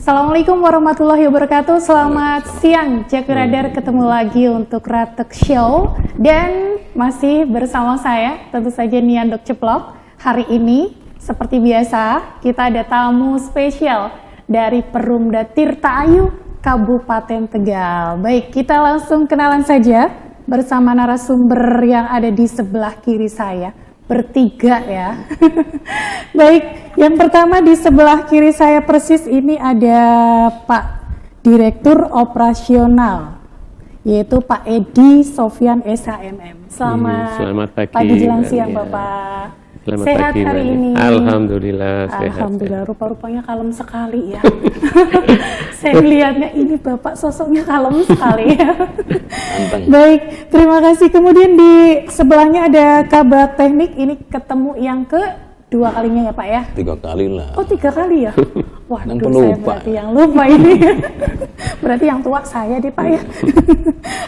Assalamualaikum warahmatullahi wabarakatuh. Selamat siang Jakwi Radar, ketemu lagi untuk Ratek Show. Dan masih bersama saya, tentu saja Nian Dok Ceplok. Hari ini, seperti biasa, kita ada tamu spesial dari Perumda Tirta Ayu, Kabupaten Tegal. Baik, kita langsung kenalan saja bersama narasumber yang ada di sebelah kiri saya. Bertiga ya. Baik, yang pertama di sebelah kiri saya persis ini ada Pak Direktur Operasional, yaitu Pak Edi Sofyan SHMM. Selamat pagi jelang siang Bapak. Selamat sehat pagi, hari ini. Alhamdulillah sehat. Alhamdulillah, rupa-rupanya kalem sekali ya. Saya melihatnya ini Bapak sosoknya kalem sekali ya. Baik, terima kasih. Kemudian di sebelahnya ada kabar teknik, ini ketemu yang kedua kalinya ya Pak ya? 3 kali lah. Oh 3 kali ya? Waduh, saya pelupa. berarti yang lupa ini. Berarti yang tua saya deh Pak ya.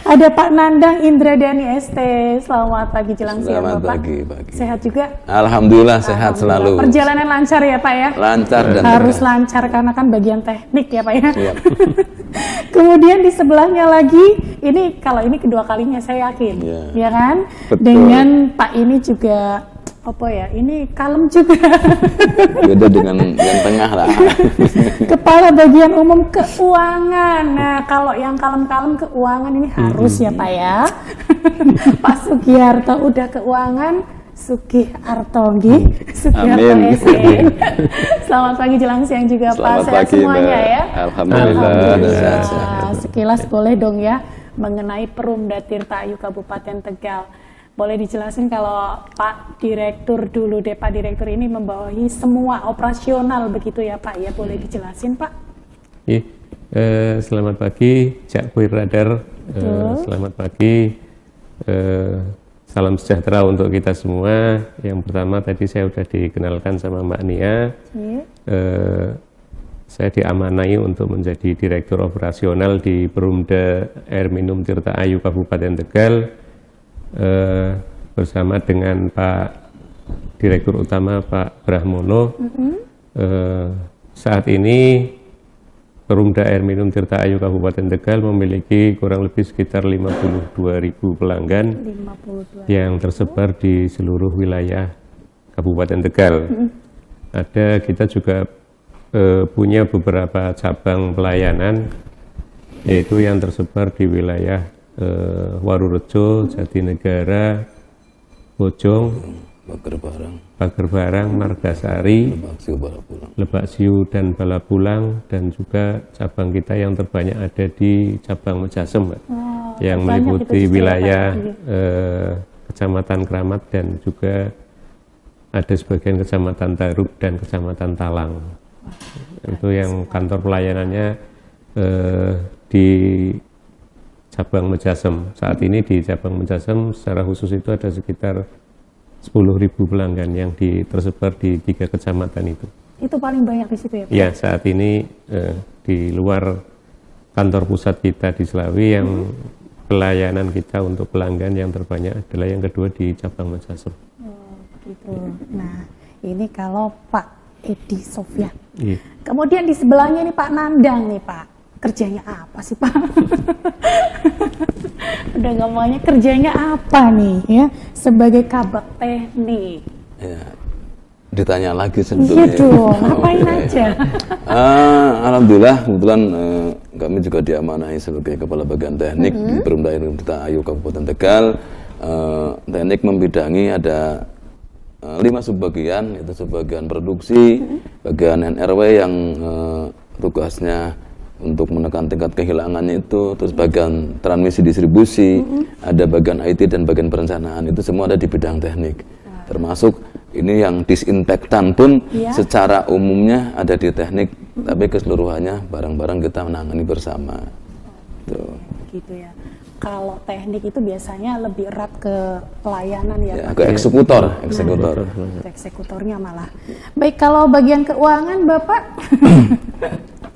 Ada Pak Nandang Indradani ST. Selamat pagi jelang siang Bapak. Selamat pagi. Sehat juga? Alhamdulillah sehat selalu. Perjalanan lancar ya Pak ya? Lancar dan harus lancar karena kan bagian teknik ya Pak ya. Siap. Kemudian di sebelahnya lagi, ini kalau ini kedua kalinya saya yakin, ya kan? Betul. Dengan Pak ini juga apa ya? Ini kalem juga. Beda dengan yang tengah lah. Kepala Bagian Umum Keuangan. Nah, kalau yang kalem-kalem keuangan ini harus ya Pak ya. Pak Sugiarto udah keuangan. Sugiarto Sugiarto SE. Selamat pagi jelang siang juga Pak. Sehat semuanya ya. Alhamdulillah. Sekilas boleh dong ya mengenai Perumda Tirta Ayu Kabupaten Tegal. Boleh dijelasin kalau Pak Direktur dulu deh, Pak Direktur ini membawahi semua operasional begitu ya Pak ya, boleh dijelasin Pak? Iya, selamat pagi Jakwi Radar, selamat pagi, salam sejahtera untuk kita semua. Yang pertama tadi saya sudah dikenalkan sama Mbak Nia, saya diamanai untuk menjadi Direktur Operasional di Perumda Air Minum Tirta Ayu Kabupaten Tegal. Bersama dengan Pak Direktur Utama Pak Brahmono. Saat ini Perumda Air Minum Tirta Ayu Kabupaten Tegal memiliki kurang lebih sekitar 52.000 pelanggan yang tersebar di seluruh wilayah Kabupaten Tegal. Kita juga punya beberapa cabang pelayanan, yaitu yang tersebar di wilayah Warurejo, Jatinegara, Bojong, Pager Barang, Margasari, Lebak Siu dan Balapulang, dan juga cabang kita yang terbanyak ada di cabang Mejasem, yang meliputi wilayah Kecamatan Kramat dan juga ada sebagian Kecamatan Tarub dan Kecamatan Talang. Itu yang kantor pelayanannya di cabang Mejasem. Saat ini di cabang Mejasem secara khusus itu ada sekitar 10.000 pelanggan yang tersebar di 3 kecamatan itu. Itu paling banyak di situ ya Pak? Ya, saat ini di luar kantor pusat kita di Selawi, yang pelayanan kita untuk pelanggan yang terbanyak adalah yang kedua di cabang Mejasem. Oh, begitu. Nah, ini kalau Pak Edi Sofyan. Iya. Kemudian di sebelahnya ini Pak Nandang nih Pak. Kerjanya apa sih Pak? Udah ngomongnya kerjanya apa nih ya sebagai kabak teknik? Ya, ditanya lagi Iya sebetulnya. dong, ngapain aja? Alhamdulillah kebetulan kami juga diamanahi sebagai Kepala Bagian Teknik di Perumda Air Minum Tirta Ayu Kabupaten Tegal. Teknik membidangi ada 5 subbagian, yaitu subbagian produksi, bagian NRW yang tugasnya untuk menekan tingkat kehilangannya itu, terus bagian transmisi distribusi, ada bagian IT dan bagian perencanaan, itu semua ada di bidang teknik. Termasuk ini yang disinfektan pun secara umumnya ada di teknik, tapi keseluruhannya barang-barang kita menangani bersama. Tuh. Gitu ya. Kalau teknik itu biasanya lebih erat ke pelayanan ya Pak? Ke eksekutor. Eksekutornya malah. Baik, kalau bagian keuangan Bapak?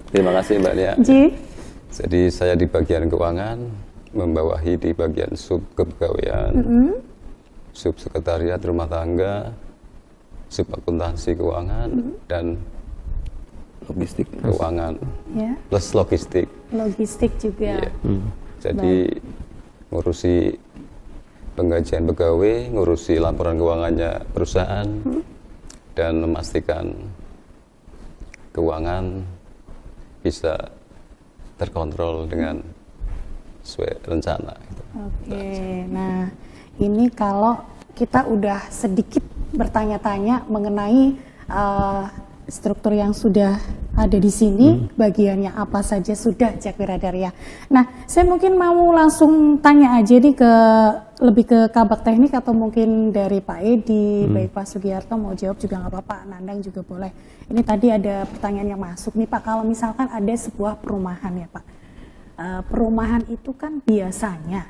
Terima kasih Mbak Lia. Jadi saya di bagian keuangan, membawahi di bagian sub kepegawaian, sub sekretariat rumah tangga, sub akuntansi keuangan, dan logistik. keuangan Ya, plus logistik. logistik juga. Iya. Jadi ngurusi penggajian pegawai, ngurusi laporan keuangannya perusahaan, dan memastikan keuangan bisa terkontrol dengan sesuai rencana. Gitu. Oke, nah ini kalau kita udah sedikit bertanya-tanya mengenai struktur yang sudah ada di sini, bagiannya apa saja sudah Jack Wiradar ya. Nah, saya mungkin mau langsung tanya aja nih lebih ke kabak teknik atau mungkin dari Pak Edi, baik Pak Sugiarto mau jawab juga nggak apa-apa, Nandang juga boleh. Ini tadi ada pertanyaan yang masuk nih Pak, kalau misalkan ada sebuah perumahan ya Pak, perumahan itu kan biasanya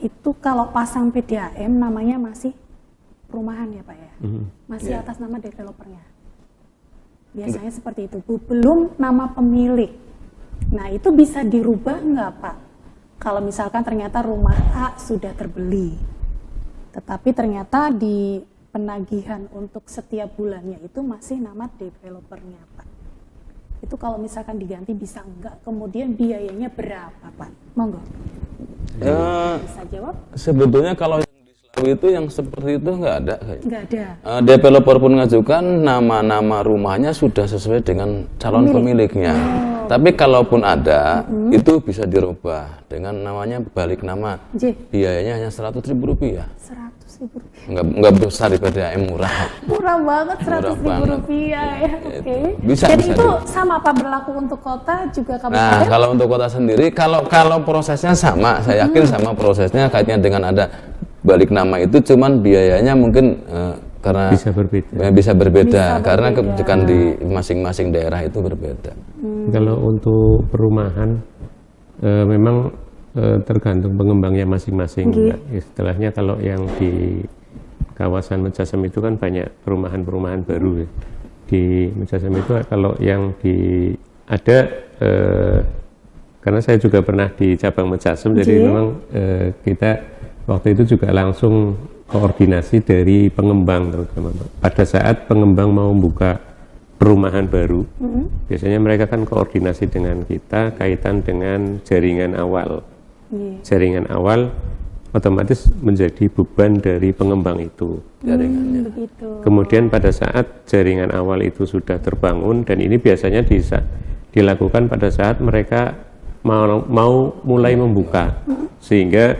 itu kalau pasang PDAM namanya masih perumahan ya Pak ya, masih atas nama developernya. Biasanya seperti itu, belum nama pemilik. Nah itu bisa dirubah nggak Pak? Kalau misalkan ternyata rumah A sudah terbeli, tetapi ternyata di penagihan untuk setiap bulannya itu masih nama developernya Pak. Itu kalau misalkan diganti bisa nggak? Kemudian biayanya berapa Pak? Monggo. Bisa jawab? Sebetulnya kalau itu yang seperti itu nggak ada kayaknya. Nggak ada. Developer pun mengajukan nama-nama rumahnya sudah sesuai dengan calon pemiliknya. Tapi kalaupun ada, itu bisa dirubah dengan namanya balik nama. Biayanya hanya Rp100.000. Rp100.000. Nggak besar di PDAM, murah. Murah banget, Rp100.000 ya. Oke. Bisa, Dan bisa itu sama Pak berlaku untuk kota juga kabupaten? Nah, kalau untuk kota sendiri, kalau prosesnya sama, saya yakin sama prosesnya kaitannya dengan ada balik nama itu, cuman biayanya mungkin karena bisa berbeda karena kebijakan di masing-masing daerah itu berbeda. Kalau untuk perumahan memang tergantung pengembangnya masing-masing. Istilahnya kalau yang di kawasan Mejasem itu kan banyak perumahan-perumahan baru ya. Di Mejasem itu kalau yang ada karena saya juga pernah di cabang Mejasem, jadi memang kita waktu itu juga langsung koordinasi dari pengembang terutama. Pada saat pengembang mau membuka perumahan baru, biasanya mereka kan koordinasi dengan kita kaitan dengan jaringan awal. Jaringan awal otomatis menjadi beban dari pengembang itu. Jaringannya. Kemudian pada saat jaringan awal itu sudah terbangun, dan ini biasanya dilakukan pada saat mereka mau mulai membuka, sehingga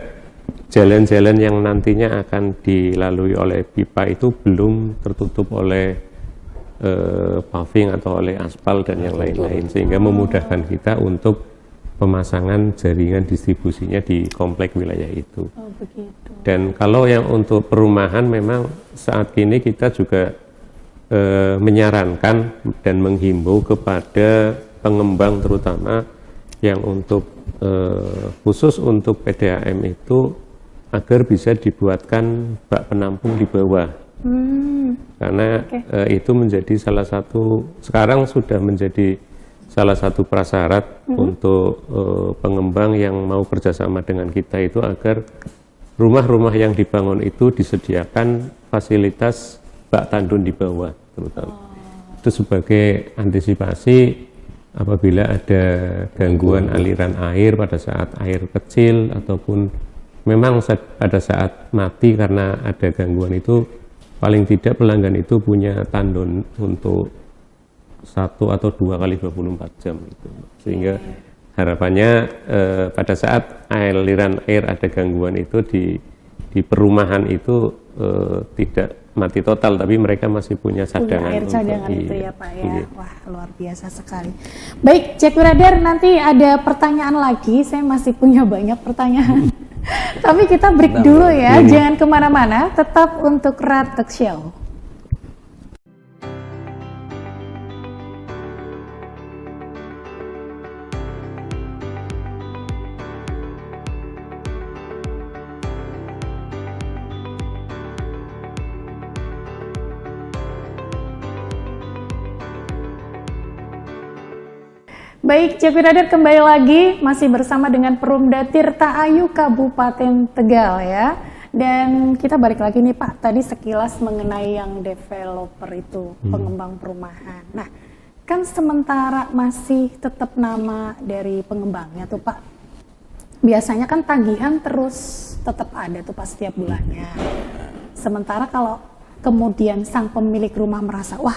jalan-jalan yang nantinya akan dilalui oleh pipa itu belum tertutup oleh paving atau oleh aspal dan yang lain-lain, sehingga memudahkan kita untuk pemasangan jaringan distribusinya di komplek wilayah itu. Dan kalau yang untuk perumahan memang saat ini kita juga menyarankan dan menghimbau kepada pengembang terutama yang untuk khusus untuk PDAM itu agar bisa dibuatkan bak penampung di bawah, karena itu menjadi salah satu, sekarang sudah menjadi salah satu prasyarat untuk pengembang yang mau kerjasama dengan kita itu agar rumah-rumah yang dibangun itu disediakan fasilitas bak tandun di bawah terutama. Itu sebagai antisipasi apabila ada gangguan aliran air pada saat air kecil ataupun memang pada saat mati karena ada gangguan itu, paling tidak pelanggan itu punya tandon untuk 1 atau 2 kali 24 jam gitu. Sehingga harapannya pada saat aliran air ada gangguan itu di perumahan itu tidak mati total, tapi mereka masih punya cadangan. Punya air cadangan itu ya Pak ya. Wah, luar biasa sekali. Baik, Jack Wiradar, nanti ada pertanyaan lagi. Saya masih punya banyak pertanyaan. Tapi kita break dulu ya, jangan kemana-mana, tetap untuk Ratek Show. Baik, Jack Wiradar kembali lagi masih bersama dengan Perumda Tirta Ayu Kabupaten Tegal ya. Dan kita balik lagi nih Pak, tadi sekilas mengenai yang developer itu, pengembang perumahan. Nah, kan sementara masih tetap nama dari pengembangnya tuh Pak. Biasanya kan tagihan terus tetap ada tuh Pak setiap bulannya. Sementara kalau kemudian sang pemilik rumah merasa, wah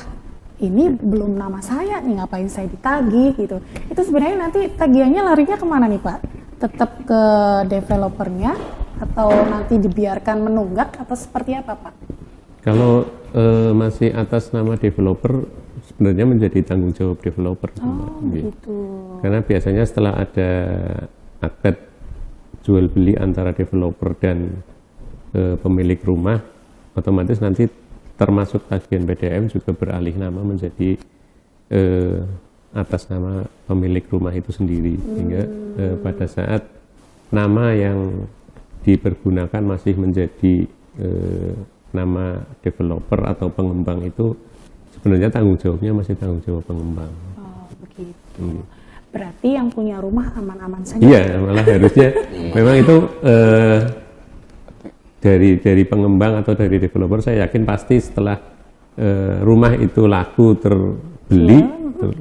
ini belum nama saya nih, ngapain saya ditagih gitu. Itu sebenarnya nanti tagihannya larinya kemana nih Pak? Tetap ke developernya atau nanti dibiarkan menunggak atau seperti apa Pak? Kalau masih atas nama developer, sebenarnya menjadi tanggung jawab developer. Gitu. Karena biasanya setelah ada akad jual beli antara developer dan pemilik rumah, otomatis nanti termasuk tagihan PDAM juga beralih nama menjadi atas nama pemilik rumah itu sendiri. Sehingga pada saat nama yang dipergunakan masih menjadi nama developer atau pengembang itu, sebenarnya tanggung jawabnya masih tanggung jawab pengembang. Oh begitu. Berarti yang punya rumah aman-aman saja. Iya, malah harusnya memang itu dari pengembang atau dari developer, saya yakin pasti setelah rumah itu laku terbeli,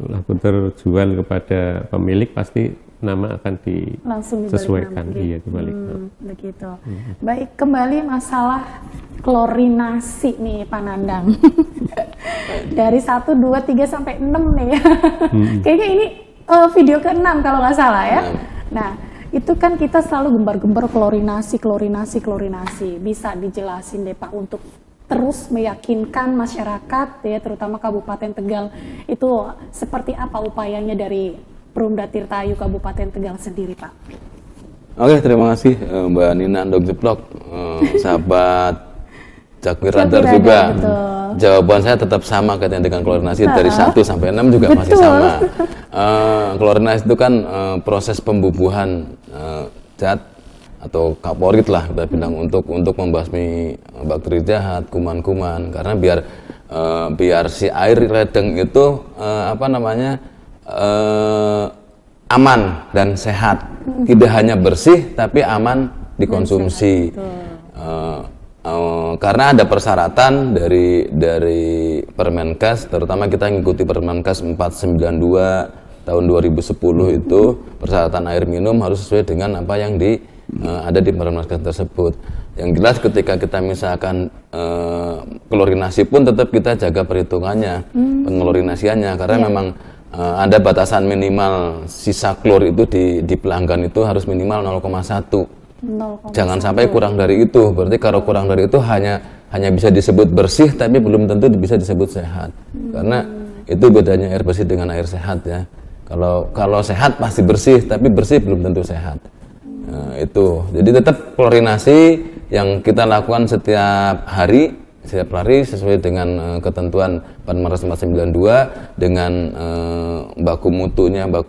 laku terjual kepada pemilik, pasti nama akan disesuaikan. Iya, dibalik. Begitu. Baik, kembali masalah klorinasi nih Pak Nandang. Dari 1, 2, 3 sampai 6 nih. Kayaknya ini video ke-6 kalau nggak salah ya. Nah, itu kan kita selalu gembar-gembar klorinasi. Bisa dijelasin deh Pak untuk terus meyakinkan masyarakat ya, terutama Kabupaten Tegal, itu seperti apa upayanya dari Perumda Tirta Ayu Kabupaten Tegal sendiri Pak? Oke, terima kasih Mbak Nina Dok Jeplok, sahabat Jakwi Radar juga. Betul. Jawaban saya tetap sama kaitan dengan klorinasi, dari 1 sampai 6 juga masih sama. Klorinasi itu kan proses pembubuhan zat atau kaporit lah kita bilang, untuk membasmi bakteri jahat, kuman-kuman, karena biar si air ledeng itu aman dan sehat, tidak hanya bersih tapi aman dikonsumsi. Karena ada persyaratan dari Permenkes, terutama kita mengikuti Permenkes 492 tahun 2010 itu, persyaratan air minum harus sesuai dengan apa yang ada di Permenkes tersebut. Yang jelas ketika kita misalkan klorinasi pun tetap kita jaga perhitungannya, pengklorinasiannya, karena memang ada batasan minimal sisa klor itu di pelanggan itu harus minimal 0,1. Jangan sampai kurang dari itu. Berarti kalau kurang dari itu hanya bisa disebut bersih tapi belum tentu bisa disebut sehat. Karena itu bedanya air bersih dengan air sehat ya. Kalau sehat pasti bersih, tapi bersih belum tentu sehat. Nah, itu. Jadi tetap klorinasi yang kita lakukan setiap hari sesuai dengan ketentuan Permenkes 492 dengan baku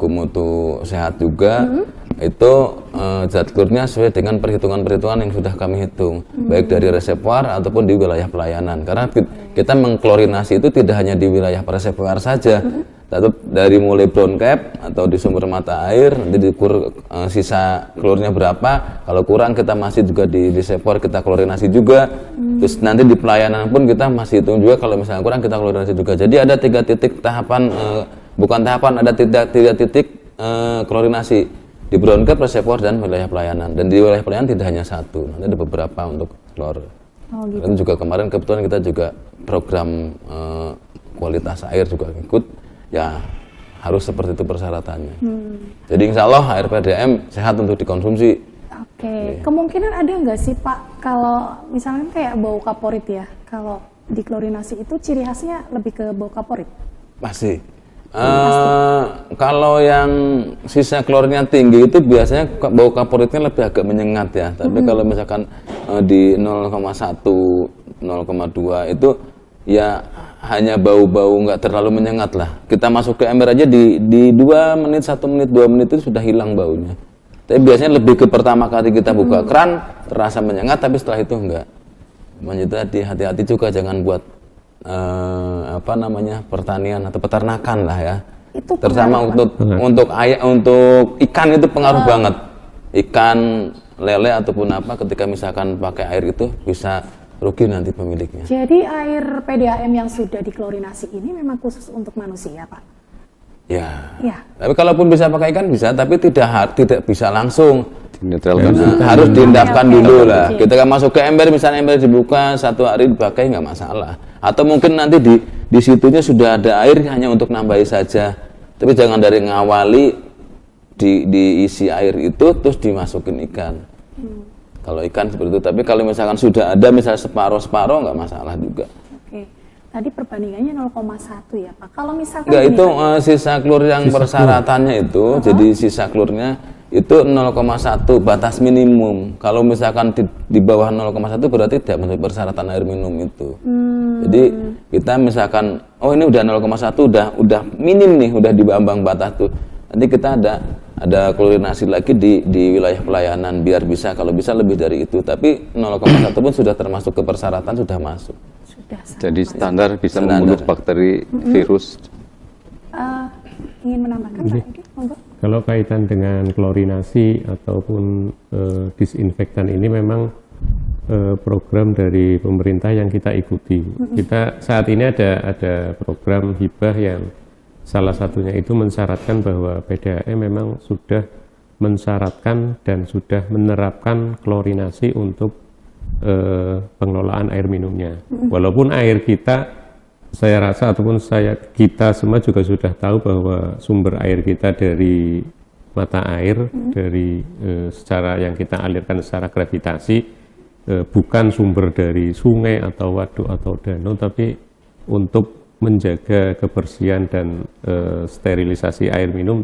mutu sehat juga. Itu zat klornya sesuai dengan perhitungan-perhitungan yang sudah kami hitung, baik dari reservoir ataupun di wilayah pelayanan. Karena kita mengklorinasi itu tidak hanya di wilayah reservoir saja, tetap dari mulai brown cap atau di sumber mata air, nanti diukur sisa klornya berapa. Kalau kurang kita masih juga di reservoir kita klorinasi juga. Terus nanti di pelayanan pun kita masih hitung juga, kalau misalnya kurang kita klorinasi juga. Jadi ada 3 titik tahapan, ada 3 titik klorinasi di brown cap, reservoir, dan wilayah pelayanan. Dan di wilayah pelayanan tidak hanya 1, nanti ada beberapa untuk klor. Gitu. Dan juga kemarin kebetulan kita juga program kualitas air juga ikut, ya harus seperti itu persyaratannya. Jadi insya Allah air PDAM sehat untuk dikonsumsi. Oke. Kemungkinan ada nggak sih Pak, kalau misalnya kayak bau kaporit ya, kalau diklorinasi itu ciri khasnya lebih ke bau kaporit? Pasti. Kalau yang sisa klornya tinggi itu biasanya bau kaporitnya lebih agak menyengat ya. Tapi kalau misalkan di 0,1, 0,2 itu ya hanya bau-bau nggak terlalu menyengat lah. Kita masuk ke ember aja di 2 menit, 1 menit, 2 menit itu sudah hilang baunya. Tapi biasanya lebih ke pertama kali kita buka keran terasa menyengat, tapi setelah itu enggak. Menjadi hati-hati juga, jangan buat pertanian atau peternakan lah ya. Itu terutama untuk ikan itu pengaruh banget. Ikan lele ataupun apa, ketika misalkan pakai air itu bisa rugi nanti pemiliknya. Jadi air PDAM yang sudah diklorinasi ini memang khusus untuk manusia Pak? Ya. Ya. Tapi kalaupun bisa pakai ikan bisa, tapi tidak bisa langsung. Dinetralkan. Harus diendapkan dulu lah. Oke. Ketika masuk ke ember, misalnya ember dibuka 1 hari dipakai nggak masalah. Atau mungkin nanti di situnya sudah ada air hanya untuk nambahi saja. Tapi jangan dari ngawali diisi air itu terus dimasukin ikan. Kalau ikan seperti itu. Tapi kalau misalkan sudah ada misalnya separuh nggak masalah juga. Oke. Tadi perbandingannya 0,1 ya Pak. Kalau misalkan Enggak, gini, itu Pak, sisa klur yang persyaratannya itu, jadi sisa klurnya itu 0,1 batas minimum. Kalau misalkan di bawah 0,1 berarti tidak memenuhi persyaratan air minum itu. Jadi kita misalkan, oh ini udah 0,1 udah minim nih, udah di ambang batas tuh. Nanti kita ada klorinasi lagi di wilayah pelayanan biar bisa, kalau bisa lebih dari itu. Tapi 0,1 pun sudah termasuk ke persyaratan, sudah masuk. sudah sama. Jadi standar bisa Standar. membunuh bakteri, virus. Ingin menambahkan Pak Edi? Monggo. Kalau kaitan dengan klorinasi ataupun disinfektan ini memang program dari pemerintah yang kita ikuti. Kita saat ini ada program hibah yang salah satunya itu mensyaratkan bahwa PDAM memang sudah mensyaratkan dan sudah menerapkan klorinasi untuk pengelolaan air minumnya. Walaupun air kita, saya rasa ataupun kita semua juga sudah tahu bahwa sumber air kita dari mata air, dari secara yang kita alirkan secara gravitasi, bukan sumber dari sungai atau waduk atau danau, tapi untuk menjaga kebersihan dan sterilisasi air minum,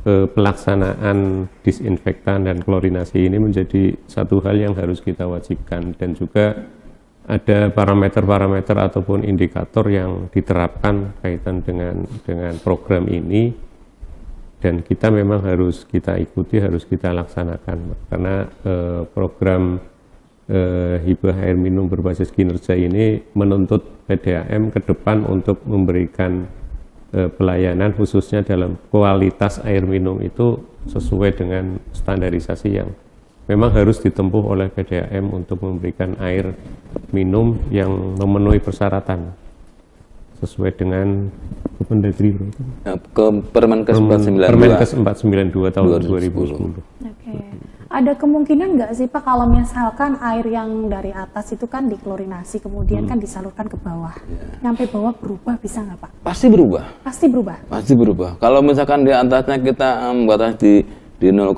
pelaksanaan disinfektan dan klorinasi ini menjadi satu hal yang harus kita wajibkan, dan juga ada parameter-parameter ataupun indikator yang diterapkan kaitan dengan program ini, dan kita memang harus kita ikuti, harus kita laksanakan, karena program hibah air minum berbasis kinerja ini menuntut PDAM ke depan untuk memberikan pelayanan khususnya dalam kualitas air minum itu sesuai dengan standarisasi yang memang harus ditempuh oleh PDAM untuk memberikan air minum yang memenuhi persyaratan sesuai dengan Kemendagri Ke Permenkes 492. Permenkes 492 tahun 2010. Oke. Ada kemungkinan nggak sih Pak kalau misalkan air yang dari atas itu kan diklorinasi kemudian kan disalurkan ke bawah, nyampe bawah berubah, bisa nggak Pak? Pasti berubah. Pasti berubah. Pasti berubah. Kalau misalkan di atasnya kita batas di 0,5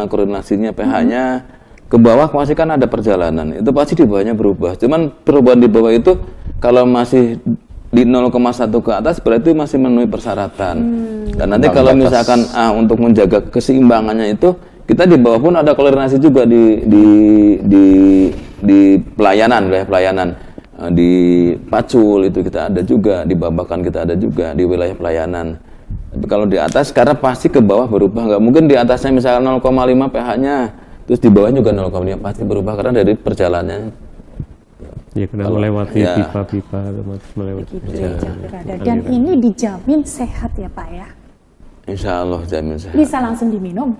koordinasinya pH-nya, ke bawah pasti kan ada perjalanan. Itu pasti di bawahnya berubah. Cuman perubahan di bawah itu kalau masih di 0,1 ke atas berarti masih memenuhi persyaratan. Dan nanti kalau misalkan untuk menjaga keseimbangannya itu, kita di bawah pun ada koordinasi juga di pelayanan, wilayah pelayanan. Di Pacul itu kita ada juga, di Babakan kita ada juga, di wilayah pelayanan. Tapi kalau di atas, karena pasti ke bawah berubah, nggak mungkin di atasnya misalnya 0,5 pH-nya, terus di bawah juga 0,5, pasti berubah karena dari perjalanannya. Ya, karena melewati pipa-pipa, melewati Begitu ya, dan ini dijamin sehat ya Pak ya? Insya Allah jamin sehat. Bisa langsung diminum?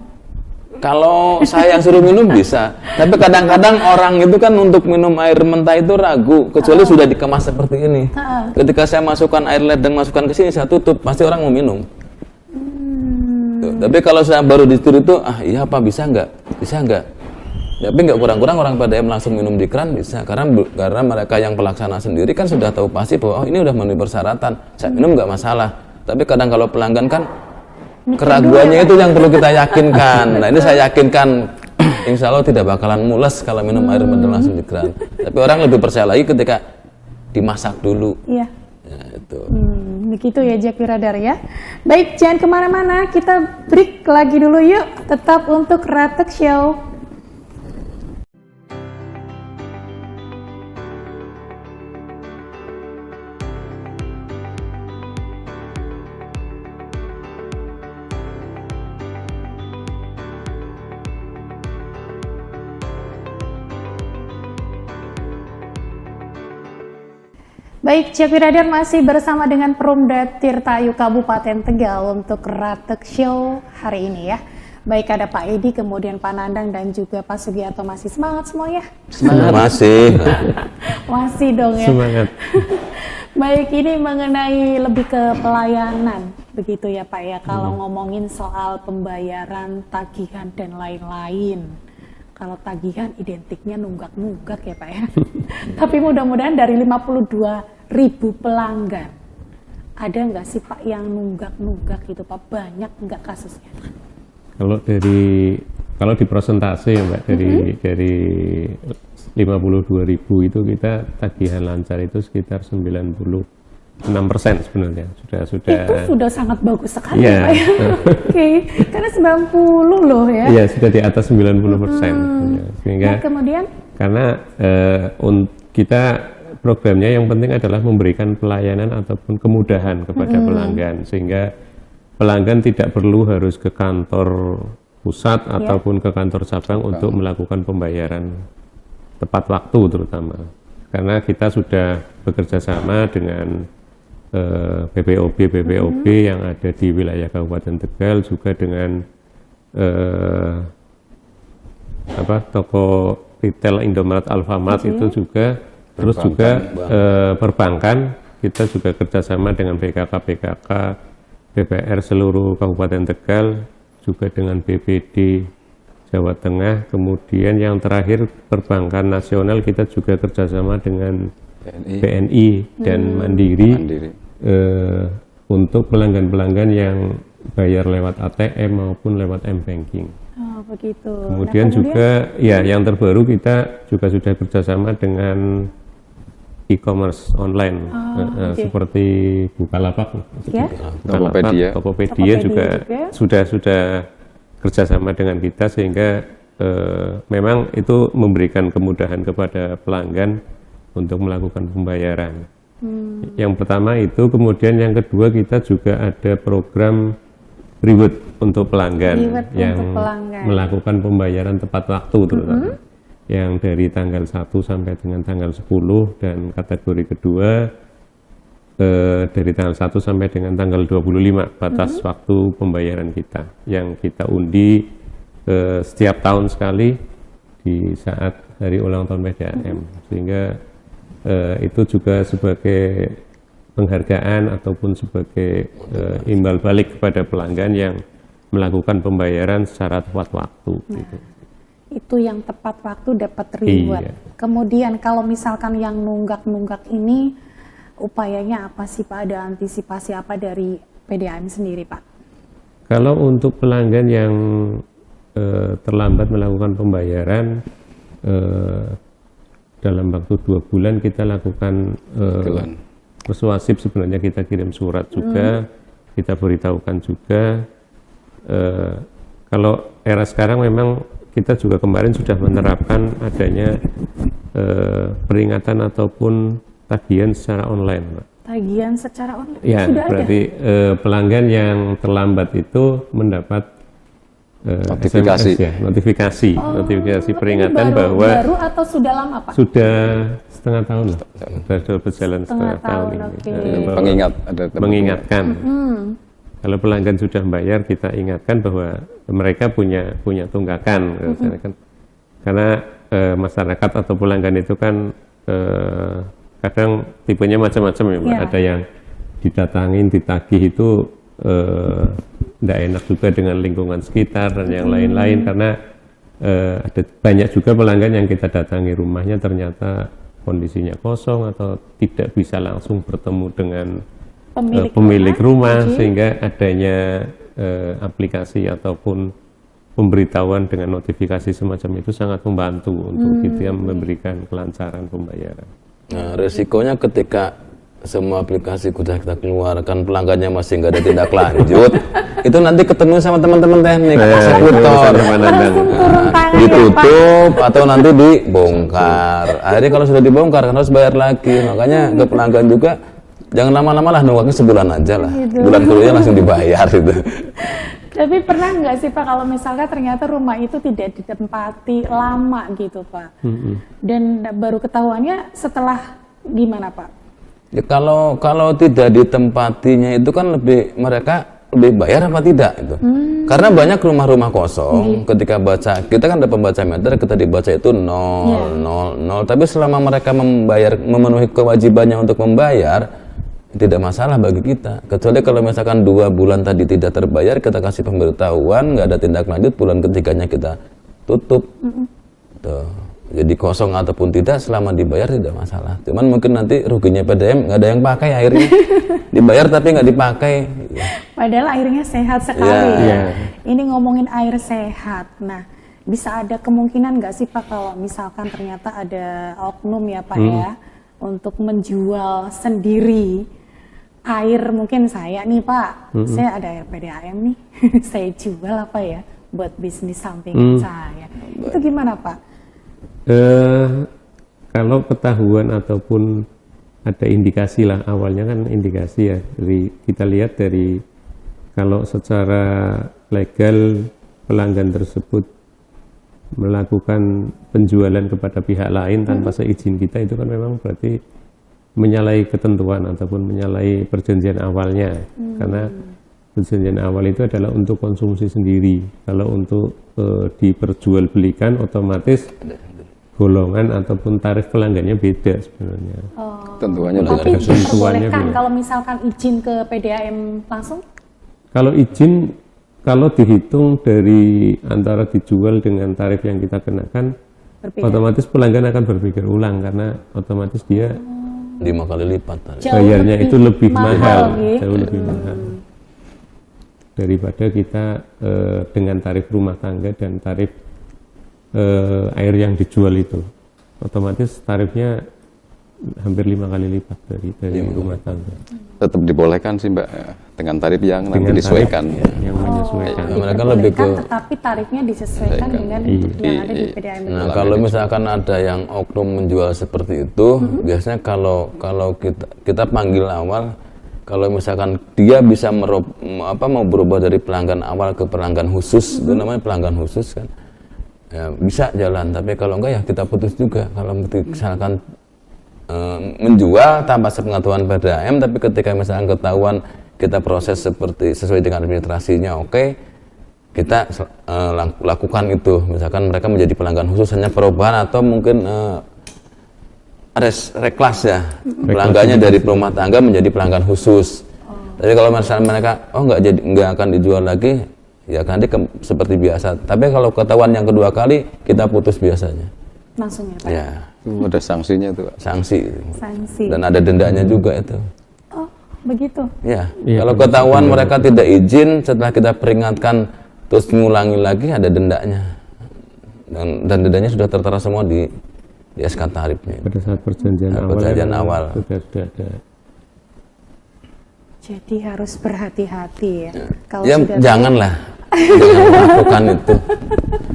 Kalau saya yang suruh minum bisa, tapi kadang-kadang orang itu kan untuk minum air mentah itu ragu, kecuali sudah dikemas seperti ini. Ketika saya masukkan air ledeng, masukkan ke sini, saya tutup, pasti orang mau minum. Tuh, tapi kalau saya baru disuruh itu, iya apa bisa nggak? Bisa nggak? Tapi nggak kurang-kurang orang PDAM langsung minum di keran bisa, karena mereka yang pelaksana sendiri kan sudah tahu pasti bahwa ini udah memenuhi persyaratan, saya minum nggak masalah. Tapi kadang kalau pelanggan kan keraguannya itu yang perlu kita yakinkan. Nah ini saya yakinkan, insya Allah tidak bakalan mules kalau minum air mentah langsung di keran. Tapi orang lebih percaya lagi ketika dimasak dulu. Iya. Ya, itu. Begitu ya Jaki Radar ya. Baik, jangan kemana-mana, kita break lagi dulu yuk. Tetap untuk Ratek Show. Baik, Jaki Radar masih bersama dengan Perumda Tirtayu Kabupaten Tegal untuk Ratek Show hari ini ya. Baik, ada Pak Edi, kemudian Pak Nandang dan juga Pak Sugiarto. Masih semangat semua ya? Semangat. Masih. Masih dong ya. Semangat. Baik, ini mengenai lebih ke pelayanan Begitu ya Pak ya, kalau ngomongin soal pembayaran, tagihan dan lain-lain. Kalau tagihan identiknya nunggak-nunggak ya Pak ya. Tapi mudah-mudahan dari 52.000 pelanggan, ada nggak sih Pak yang nunggak-nunggak gitu Pak? Banyak nggak kasusnya? Kalau di persentase ya Mbak, dari 52.000 itu kita tagihan lancar itu sekitar 96% sebenarnya, sudah Itu sudah sangat bagus sekali Iya. Pak ya. Oke, karena 90 loh ya. Iya, sudah di atas 90%. Ya, sehingga Nah, kemudian karena kita programnya yang penting adalah memberikan pelayanan ataupun kemudahan kepada pelanggan, sehingga pelanggan tidak perlu harus ke kantor pusat ataupun ke kantor cabang untuk melakukan pembayaran tepat waktu terutama. Karena kita sudah bekerja sama dengan BPOB yang ada di wilayah Kabupaten Tegal, juga dengan toko retail Indomaret, Alfamart itu juga, terus juga perbankan kita juga kerjasama dengan BKK, BPR seluruh Kabupaten Tegal, juga dengan BPD Jawa Tengah, kemudian yang terakhir perbankan nasional kita juga kerjasama dengan BNI dan Mandiri. Untuk pelanggan-pelanggan yang bayar lewat ATM maupun lewat M-Banking. oh, begitu. Kemudian juga ya yang terbaru kita juga sudah kerjasama dengan e-commerce online seperti Bukalapak, Ya. Tokopedia. Tokopedia juga sudah kerjasama dengan kita, sehingga memang itu memberikan kemudahan kepada pelanggan untuk melakukan pembayaran. Yang pertama itu, kemudian yang kedua kita juga ada program reward untuk pelanggan yang melakukan pembayaran tepat waktu terutama. Yang dari tanggal 1 sampai dengan tanggal 10, dan kategori kedua dari tanggal 1 sampai dengan tanggal 25 batas waktu pembayaran kita, yang kita undi setiap tahun sekali di saat hari ulang tahun PDAM, sehingga itu juga sebagai penghargaan ataupun sebagai imbal balik kepada pelanggan yang melakukan pembayaran secara tepat waktu. Gitu. Itu yang tepat waktu dapat reward. Iya. Kemudian kalau misalkan yang nunggak-nunggak ini, upayanya apa sih Pak? Ada antisipasi apa dari PDAM sendiri Pak? Kalau untuk pelanggan yang terlambat melakukan pembayaran, dalam waktu 2 bulan kita lakukan persuasif, sebenarnya kita kirim surat juga, kita beritahukan juga. Kalau era sekarang memang kita juga kemarin sudah menerapkan adanya peringatan ataupun tagihan secara online, Pak. Tagihan secara online? Ya, Sudah berarti pelanggan yang terlambat itu mendapat Notifikasi. SMS ya, notifikasi peringatan bahwa baru atau sudah lama Pak? sudah setengah tahun lah, sudah berjalan setengah tahun ini. oke. Bahwa Pengingat, ada mengingatkan. Kalau pelanggan sudah bayar, kita ingatkan bahwa mereka punya tunggakan, karena masyarakat atau pelanggan itu kan kadang tipenya macam-macam ya, Mbak. Ya. Ada yang didatangin, ditagih itu tidak enak juga dengan lingkungan sekitar dan yang lain-lain, karena ada banyak juga pelanggan yang kita datangi rumahnya ternyata kondisinya kosong atau tidak bisa langsung bertemu dengan pemilik rumah, sehingga adanya aplikasi ataupun pemberitahuan dengan notifikasi semacam itu sangat membantu untuk kita memberikan kelancaran pembayaran. Nah, resikonya ketika semua aplikasi sudah kita keluarkan, pelanggannya masih nggak ada tindak lanjut, itu nanti ketemu sama teman-teman teknik, eksekutor, ditutup atau nanti dibongkar. Akhirnya kalau sudah dibongkar kan harus bayar lagi. Makanya ke pelanggan juga jangan lama-lama lah, nunggunya sebulan aja lah, bulan keduanya langsung dibayar gitu. Tapi pernah nggak sih Pak, kalau misalkan ternyata rumah itu tidak ditempati lama gitu Pak, dan baru ketahuannya setelah gimana Pak? Ya, kalau tidak ditempatinya itu kan mereka lebih bayar apa tidak itu? Karena banyak rumah-rumah kosong, ketika baca, kita kan ada pembaca meter, kita dibaca itu 0, 0, 0, tapi selama mereka memenuhi kewajibannya untuk membayar, tidak masalah bagi kita. Kecuali kalau misalkan 2 bulan tadi tidak terbayar, kita kasih pemberitahuan, nggak ada tindak lanjut, bulan ketiganya kita tutup. Tuh. Jadi kosong ataupun tidak, selama dibayar tidak masalah. Cuman mungkin nanti ruginya PDAM nggak ada yang pakai airnya. Dibayar tapi nggak dipakai. Padahal airnya sehat sekali ya. Ini ngomongin air sehat. Nah, bisa ada kemungkinan nggak sih Pak kalau misalkan ternyata ada oknum ya Pak ya untuk menjual sendiri air, mungkin saya nih Pak, saya ada air PDAM nih, saya jual apa ya buat bisnis sampingan saya. Itu gimana Pak? Kalau ketahuan ataupun ada indikasi lah, awalnya kan indikasi ya, dari kita lihat dari kalau secara legal pelanggan tersebut melakukan penjualan kepada pihak lain tanpa seizin kita, itu kan memang berarti menyalahi ketentuan ataupun menyalahi perjanjian awalnya. Karena perjanjian awal itu adalah untuk konsumsi sendiri. Kalau untuk diperjualbelikan, otomatis golongan ataupun tarif pelanggannya beda sebenarnya. Tentuannya Tapi beda. ketentuannya diperbolehkan beda. kalau misalkan izin ke PDAM langsung? Kalau izin, kalau dihitung dari antara dijual dengan tarif yang kita kenakan, Berbeda. otomatis pelanggan akan berpikir ulang karena otomatis dia 5 kali lipat tadi. Jauh bayarnya itu lebih mahal, gitu. jauh lebih mahal daripada kita dengan tarif rumah tangga dan tarif air yang dijual itu. Otomatis tarifnya hampir 5 kali lipat dari rumah tangga. Tetap dibolehkan sih Mbak, dengan tarif yang nanti Dengan disesuaikan. yang menyesuaikan. Mereka lebih ke tetapi tarifnya disesuaikan dengan yang ada di PDAM. Nah, kalau misalkan ada yang oknum menjual seperti itu, biasanya kalau kita panggil awal, kalau misalkan dia bisa mau berubah dari pelanggan awal ke pelanggan khusus, itu namanya pelanggan khusus kan, ya, bisa jalan. Tapi kalau enggak ya kita putus juga. Kalau misalkan menjual tanpa sepengetahuan PDAM, tapi ketika misalkan ketahuan kita proses sesuai dengan administrasinya, oke, kita lakukan itu. Misalkan mereka menjadi pelanggan khusus hanya perubahan atau mungkin reklas ya, pelanggannya dari rumah tangga menjadi pelanggan khusus. Tapi kalau misalnya mereka nggak akan dijual lagi, ya nanti seperti biasa. Tapi kalau ketahuan yang kedua kali, kita putus biasanya. Langsung ya Pak? Ya, Ada sanksinya tuh Pak. sanksi. Sanksi. Dan ada dendanya juga itu. Oh, begitu. Ya, Iya, kalau ketahuan mereka tidak izin, setelah kita peringatkan terus mengulangi lagi, ada dendanya. Dan dendanya sudah tertera semua di SK tarifnya. Pada saat perjanjian awal, Perjanjian memang awal. sudah ada. Jadi harus berhati-hati ya. Kalau Ya, sudah janganlah melakukan itu.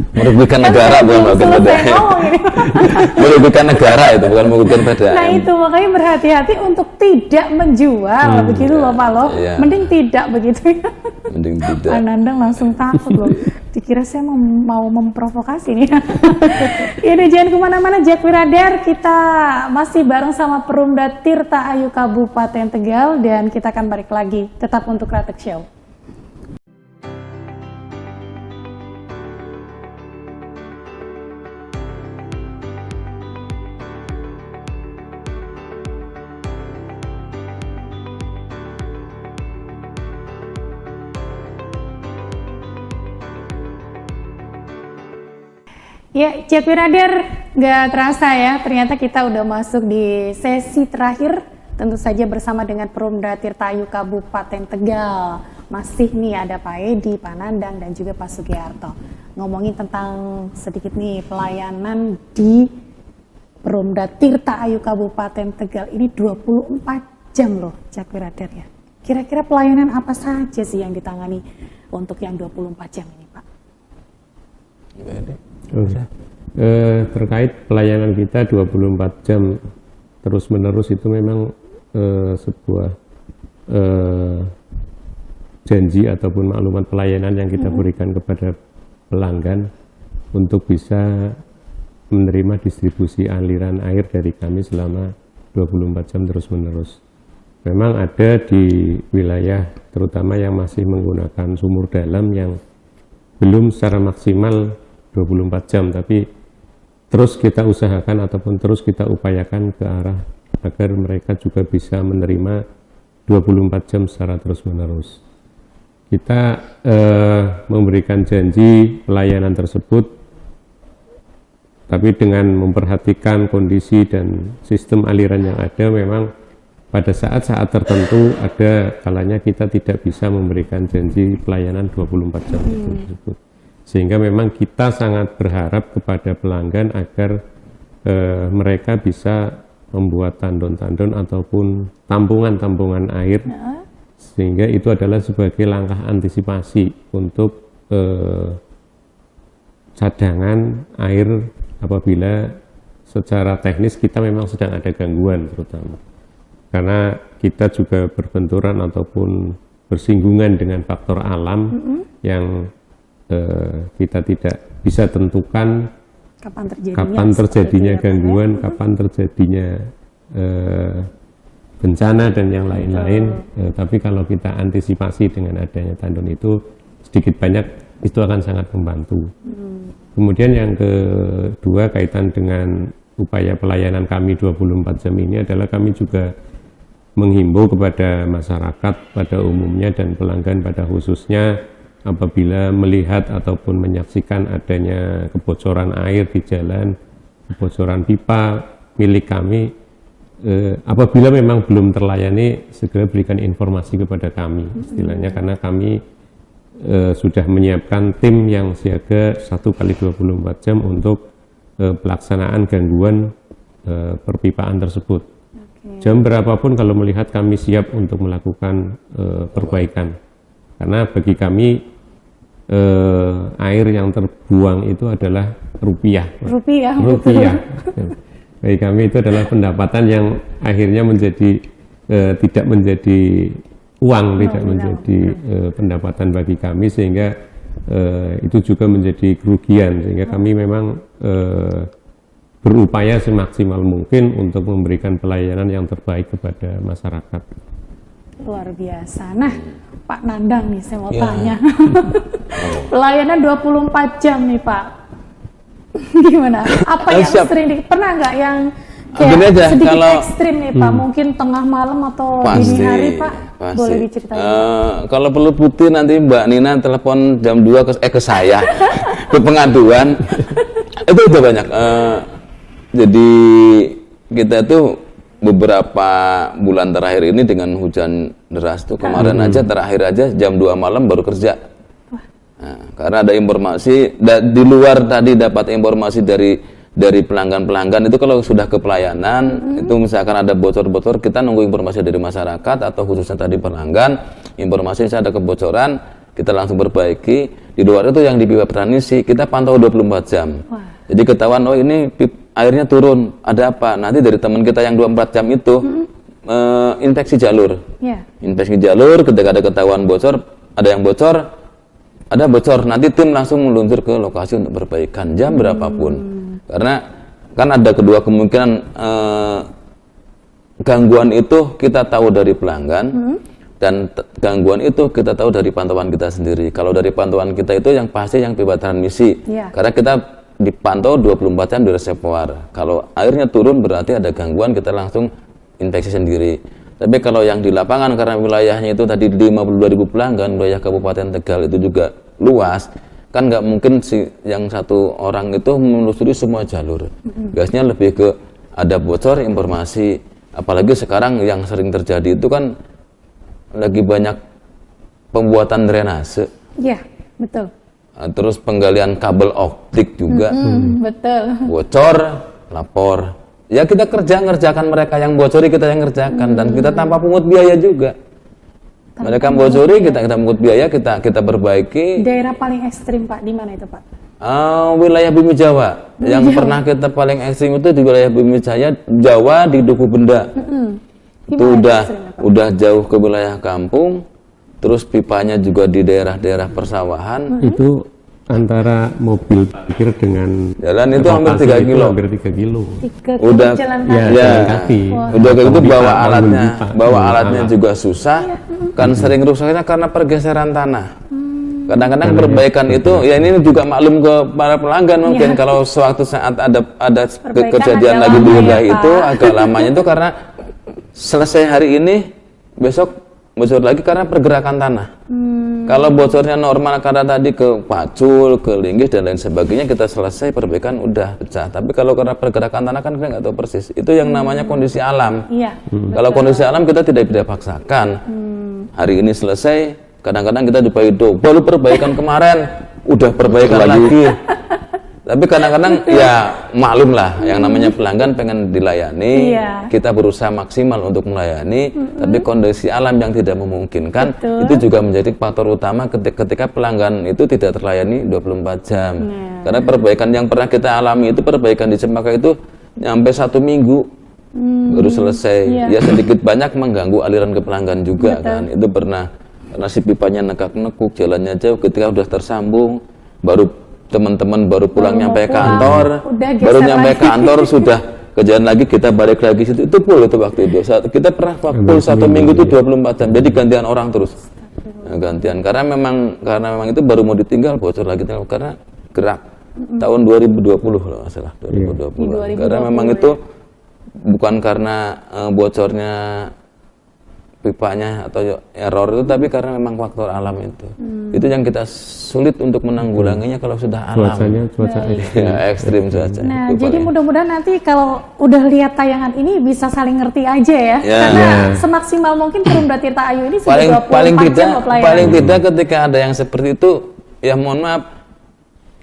Merugikan negara bukan merugikan selesai PDAM. ngomong ini. Merugikan negara itu bukan merugikan PDAM. Nah itu makanya berhati-hati untuk tidak menjual begitu loh Pak loh. Iya. Mending tidak begitu ya. Mending tidak. Anandang langsung takut loh. Dikira saya mau memprovokasi nih. Ya udah jangan kemana-mana Jack Wiradar, kita masih bareng sama Perumda Tirta Ayu Kabupaten Tegal dan kita akan balik lagi tetap untuk Kratek Show. Ya, Jack Wiradar, nggak terasa ya, ternyata kita udah masuk di sesi terakhir, tentu saja bersama dengan Perumda Tirta Ayu Kabupaten Tegal. Masih nih ada Pak Edi, Pak Nandang, dan juga Pak Sugiarto. Ngomongin tentang sedikit nih pelayanan di Perumda Tirta Ayu Kabupaten Tegal ini 24 jam loh, Jack Wiradar ya. Kira-kira pelayanan apa saja sih yang ditangani untuk yang 24 jam ini Pak? Terkait pelayanan kita 24 jam terus-menerus itu memang sebuah janji ataupun maklumat pelayanan yang kita berikan kepada pelanggan untuk bisa menerima distribusi aliran air dari kami selama 24 jam terus-menerus. Memang ada di wilayah terutama yang masih menggunakan sumur dalam yang belum secara maksimal 24 jam, tapi terus kita usahakan ataupun terus kita upayakan ke arah agar mereka juga bisa menerima 24 jam secara terus-menerus. Kita memberikan janji pelayanan tersebut, tapi dengan memperhatikan kondisi dan sistem aliran yang ada, memang pada saat-saat tertentu ada kalanya kita tidak bisa memberikan janji pelayanan 24 jam tersebut. Sehingga memang kita sangat berharap kepada pelanggan agar mereka bisa membuat tandon-tandon ataupun tampungan-tampungan air, sehingga itu adalah sebagai langkah antisipasi untuk cadangan air apabila secara teknis kita memang sedang ada gangguan terutama. Karena kita juga berbenturan ataupun bersinggungan dengan faktor alam yang kita tidak bisa tentukan kapan terjadinya gangguan, kapan terjadinya bencana dan yang lain-lain. Tapi kalau kita antisipasi dengan adanya tandon itu, sedikit banyak itu akan sangat membantu. Kemudian yang kedua, kaitan dengan upaya pelayanan kami 24 jam ini adalah kami juga menghimbau kepada masyarakat pada umumnya dan pelanggan pada khususnya, apabila melihat ataupun menyaksikan adanya kebocoran air di jalan, kebocoran pipa milik kami, apabila memang belum terlayani, segera berikan informasi kepada kami, istilahnya, karena kami sudah menyiapkan tim yang siaga 1x24 jam untuk pelaksanaan gangguan perpipaan tersebut. Jam berapapun kalau melihat, kami siap untuk melakukan perbaikan, karena bagi kami air yang terbuang itu adalah rupiah. Bagi kami itu adalah pendapatan yang akhirnya menjadi tidak menjadi uang, tidak menjadi pendapatan bagi kami, sehingga itu juga menjadi kerugian, sehingga kami memang berupaya semaksimal mungkin untuk memberikan pelayanan yang terbaik kepada masyarakat. Luar biasa. Nah, Pak Nandang nih, saya mau tanya. Pelayanan 24 jam nih, Pak. Gimana? Apa yang sering pernah nggak yang kayak sedikit ekstrim nih, Pak? Mungkin tengah malam atau dini hari, Pak? Boleh diceritain? Kalau perlu bukti nanti Mbak Nina telepon jam 2 ke saya ke pengaduan. Itu udah banyak. Jadi kita tuh beberapa bulan terakhir ini dengan hujan deras tuh, kemarin aja terakhir aja jam 2 malam baru kerja. Nah, karena ada informasi di luar, tadi dapat informasi dari pelanggan-pelanggan itu, kalau sudah ke pelayanan itu misalkan ada bocor-bocor, kita nunggu informasi dari masyarakat atau khususnya tadi pelanggan, informasi ada kebocoran, kita langsung perbaiki. Di luar itu yang di pipa Pranisi kita pantau 24 jam. Jadi ketahuan, oh ini airnya turun, ada apa? Nanti dari teman kita yang 24 jam itu inspeksi jalur. Inspeksi jalur, ketika ada ketahuan bocor, ada yang bocor, ada bocor, nanti tim langsung meluncur ke lokasi untuk perbaikan jam berapapun. Karena kan ada kedua kemungkinan, gangguan itu kita tahu dari pelanggan, dan gangguan itu kita tahu dari pantauan kita sendiri. Kalau dari pantauan kita itu yang pasti yang pipa transmisi, karena kita dipantau 24 jam di reservoir. Kalau airnya turun berarti ada gangguan, kita langsung inspeksi sendiri. Tapi kalau yang di lapangan, karena wilayahnya itu tadi 52.000 pelanggan, wilayah Kabupaten Tegal itu juga luas, kan nggak mungkin yang satu orang itu menelusuri semua jalur. Gasnya lebih ke ada bocor informasi, apalagi sekarang yang sering terjadi itu kan lagi banyak pembuatan drainase. Iya, betul. Terus penggalian kabel optik juga, betul. Bocor, lapor. Ya kita ngerjakan mereka yang bocori, kita yang ngerjakan, dan kita tanpa pungut biaya juga. Mereka bocori, kita pungut biaya, kita perbaiki. Daerah paling ekstrim, Pak, di mana itu, Pak? Wilayah Bumi Jawa. Yang pernah kita paling ekstrim itu di wilayah Bumi Jawa di Duku Benda. Itu udah jauh ke wilayah kampung. Terus pipanya juga di daerah-daerah persawahan. Itu antara mobil parkir dengan jalan itu hampir 3 kilo. Hampir 3 kilo. Udah jalan kaki. Udah kayak gitu bawa alatnya juga susah. Kan sering rusaknya karena pergeseran tanah. Kadang-kadang perbaikan itu, ya ini juga maklum ke para pelanggan mungkin, kalau suatu saat ada kejadian lagi di wilayah itu agak lamanya itu karena selesai hari ini besok bocor lagi karena pergerakan tanah. Kalau bocornya normal karena tadi ke pacul, ke linggis dan lain sebagainya, kita selesai perbaikan udah pecah. Tapi kalau karena pergerakan tanah kan kita nggak tahu persis. Itu yang namanya kondisi alam. Iya. Kalau kondisi alam kita tidak bisa paksakan. Hari ini selesai, kadang-kadang kita di Paido baru perbaikan kemarin, udah perbaikan lagi. Tapi kadang-kadang ya maklum lah, yang namanya pelanggan pengen dilayani, kita berusaha maksimal untuk melayani, tapi kondisi alam yang tidak memungkinkan, itu juga menjadi faktor utama ketika pelanggan itu tidak terlayani 24 jam. Karena perbaikan yang pernah kita alami itu, perbaikan di Cempaka itu nyampe 1 minggu baru selesai. Ya sedikit banyak mengganggu aliran ke pelanggan juga kan. Itu pernah, karena si pipanya nekak-nekuk, jalannya jauh, ketika udah tersambung, baru teman-teman baru pulang nyampe kantor, baru nyampe kantor sudah kejadian lagi, kita balik lagi situ, itu full itu waktu itu. Kita pernah full 1 minggu itu 24 jam, jadi gantian orang terus. Gantian karena memang itu baru mau ditinggal bocor lagi karena gerak. Tahun 2020 loh, salah 2020. Karena memang itu bukan karena bocornya pipanya atau error itu, tapi karena memang faktor alam itu. Itu yang kita sulit untuk menanggulanginya kalau sudah alam. Cuaca ekstrim cuaca. Nah, jadi mudah-mudahan nanti kalau udah lihat tayangan ini bisa saling ngerti aja ya. Karena semaksimal mungkin Perumda Tirta Ayu ini sudah 24 jam pelayanan. Paling tidak ketika ada yang seperti itu, ya mohon maaf,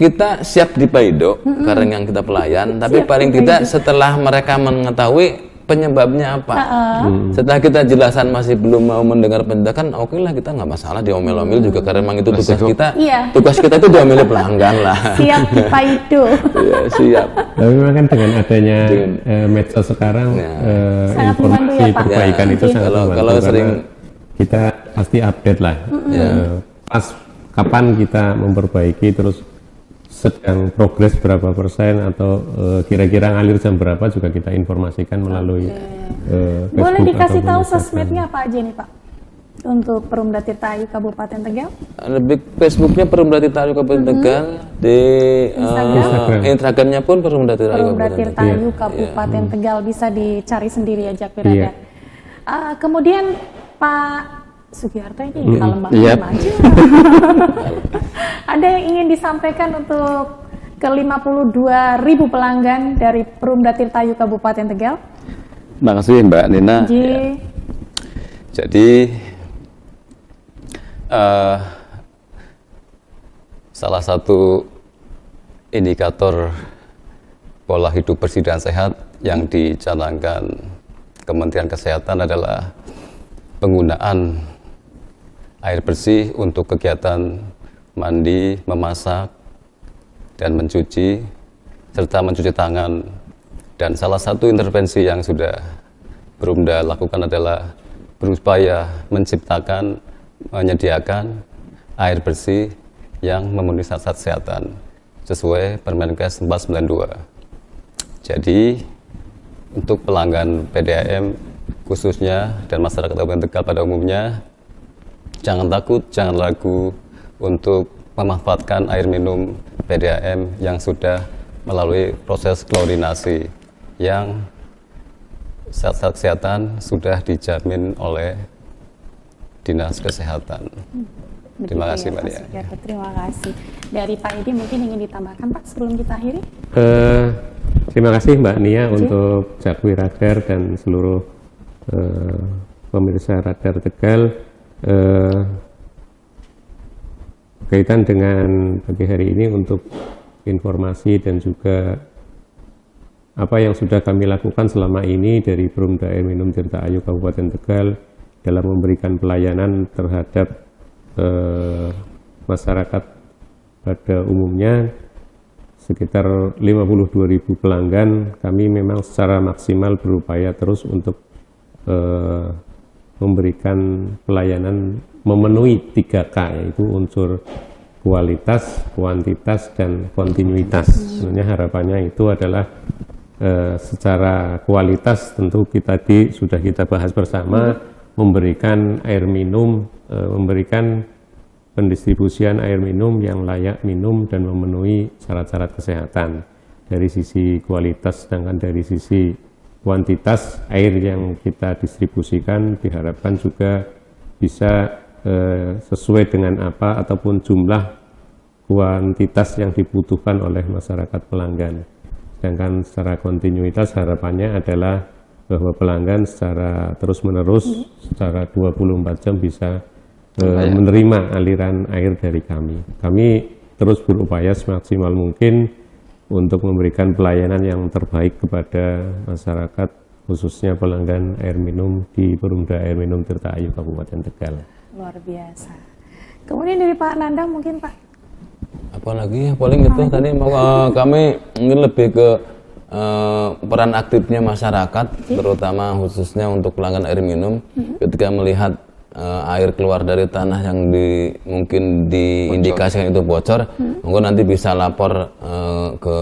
kita siap di Paido karena yang kita pelayan, tapi paling tidak setelah mereka mengetahui penyebabnya apa. Setelah kita jelasan masih belum mau mendengar penjelasan, oke lah, kita nggak masalah diomel-omel juga karena memang itu tugas kita. Tugas kita itu diomeli pelanggan lah. Siap di Paido. Iya, siap. Tapi memang kan dengan adanya medsos sekarang, informasi perbaikan itu sangat membantu. Kalau sering kita pasti update lah. Pas kapan kita memperbaiki, terus sedang progres berapa persen, atau kira-kira ngalir jam berapa juga kita informasikan melalui Facebook. Boleh dikasih tahu sosmednya apa aja nih Pak untuk Perumda Tirta Ayu Kabupaten Tegal? Lebih Facebooknya Perumda Tirta Ayu Kabupaten Tegal, di Instagramnya pun Perumda Tirta Ayu Kabupaten Tegal, bisa dicari sendiri ya Jak Wiradar. Kemudian Pak Sugiarto ini kalem banget aja. Ada yang ingin disampaikan untuk ke 52.000 pelanggan dari Perumda Tirta Ayu Kabupaten Tegal? Terima kasih Mbak Nina. Jadi salah satu indikator pola hidup bersih dan sehat yang dicanangkan Kementerian Kesehatan adalah penggunaan air bersih untuk kegiatan mandi, memasak, dan mencuci, serta mencuci tangan. Dan salah satu intervensi yang sudah Perumda lakukan adalah berupaya menciptakan, menyediakan air bersih yang memenuhi syarat kesehatan sesuai Permenkes 492. Jadi untuk pelanggan PDAM khususnya dan masyarakat Kabupaten Tegal pada umumnya, jangan takut, jangan ragu untuk memanfaatkan air minum PDAM yang sudah melalui proses klorinasi yang syarat kesehatan sudah dijamin oleh Dinas Kesehatan. Terima kasih Mbak Nia. Terima kasih. Dari Pak Edi mungkin ingin ditambahkan Pak sebelum kita akhiri? Terima kasih Mbak Nia untuk Jak Wiradar dan seluruh pemirsa Radar Tegal. Berkaitan dengan pagi hari ini untuk informasi dan juga apa yang sudah kami lakukan selama ini dari Perumda Air Minum Tirta Ayu Kabupaten Tegal dalam memberikan pelayanan terhadap masyarakat pada umumnya, sekitar 52.000 pelanggan. Kami memang secara maksimal berupaya terus untuk memberikan pelayanan memenuhi 3K, yaitu unsur kualitas, kuantitas, dan kontinuitas. Sebenarnya harapannya itu adalah secara kualitas tentu sudah kita bahas bersama, memberikan air minum, memberikan pendistribusian air minum yang layak minum dan memenuhi syarat-syarat kesehatan dari sisi kualitas, sedangkan dari sisi kuantitas air yang kita distribusikan diharapkan juga bisa sesuai dengan apa ataupun jumlah kuantitas yang dibutuhkan oleh masyarakat pelanggan. Sedangkan secara kontinuitas harapannya adalah bahwa pelanggan secara terus-menerus secara 24 jam bisa menerima aliran air dari kami. Kami terus berupaya semaksimal mungkin untuk memberikan pelayanan yang terbaik kepada masyarakat, khususnya pelanggan air minum di Perumda Air Minum Tirta Ayu Kabupaten Tegal. Luar biasa. Kemudian dari Pak Nandang mungkin Pak. Apalagi paling itu tadi kami ingin lebih ke peran aktifnya masyarakat, terutama khususnya untuk pelanggan air minum, ketika melihat air keluar dari tanah yang mungkin diindikasikan itu bocor, mungkin nanti bisa lapor ke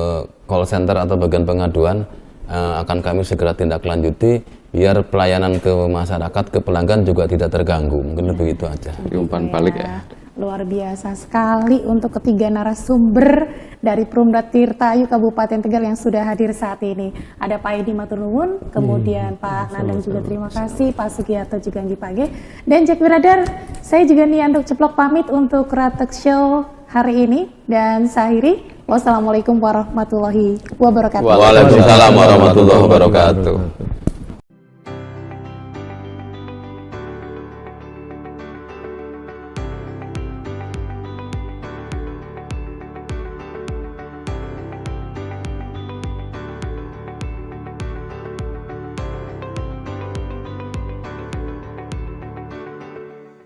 call center atau bagian pengaduan, akan kami segera tindak lanjuti biar pelayanan ke masyarakat, ke pelanggan juga tidak terganggu. Mungkin lebih itu aja. Umpan balik ya. Luar biasa sekali untuk ketiga narasumber dari Perumda Tirta Ayu Kabupaten Tegal yang sudah hadir saat ini. Ada Pak Edi matur nuwun, kemudian Pak Nandang juga terima kasih, Pak Sugiarto juga ngipage. Dan Jack Brother, saya juga nih Anduk Ceplok pamit untuk Ratek Show hari ini dan saya akhiri. Wassalamualaikum warahmatullahi wabarakatuh. Waalaikumsalam warahmatullahi wabarakatuh.